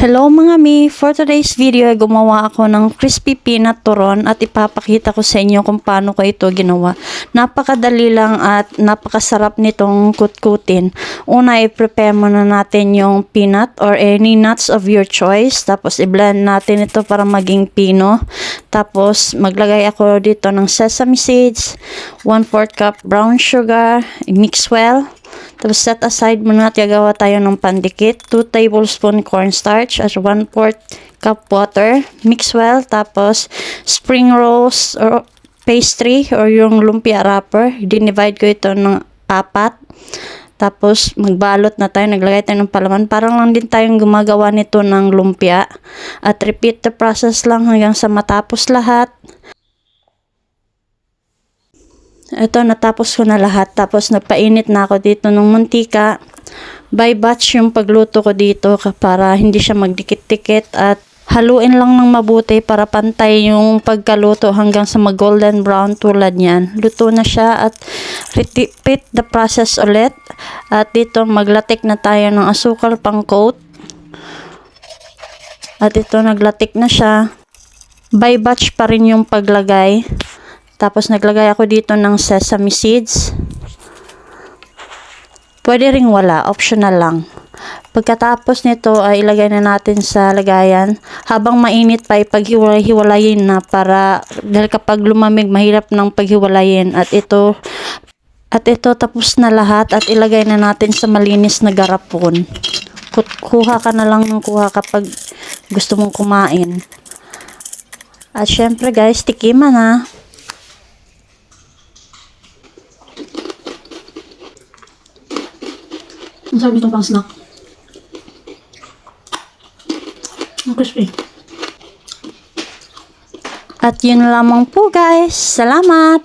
Hello mga mi! For today's video ay gumawa ako ng crispy peanut turon at ipapakita ko sa inyo kung paano ko ito ginawa. Napakadali lang at napakasarap nitong kutkutin. Una, i-prepare muna natin yung peanut or any nuts of your choice. Tapos i-blend natin ito para maging pino. Tapos maglagay ako dito ng sesame seeds, 1/4 cup brown sugar, mix well. Tapos set aside muna at gagawa tayo ng pandikit. 2 tablespoon cornstarch at 1/4 cup water. Mix well. Tapos spring rolls or pastry or yung lumpia wrapper. Dinivide ko ito ng 4. Tapos magbalot na tayo. Naglagay tayo ng palaman. Parang lang din tayong gumagawa nito ng lumpia. At repeat the process lang hanggang sa matapos lahat. Ito, natapos ko na lahat. Tapos nagpainit na ako dito ng mantika. By batch yung pagluto ko dito para hindi siya magdikit-dikit at haluin lang ng mabuti para pantay yung pagkaluto hanggang sa mag-golden brown tulad niyan. Luto na siya at repeat the process ulit. At dito maglatik na tayo ng asukal pang coat. At ito naglatik na siya. By batch pa rin yung paglagay. Tapos naglagay ako dito ng sesame seeds. Pwede ring wala, optional lang. Pagkatapos nito ay ilagay na natin sa lagayan. Habang mainit pa ipaghiwalayin na para dahil kapag lumamig mahirap ng paghiwalayin. At ito tapos na lahat at ilagay na natin sa malinis na garapon. Kuha ka na lang ng kuha kapag gusto mong kumain. At syempre guys, tikiman na. Ang sarap itong pang snack. Ang crispy. At yun lamang po guys. Salamat!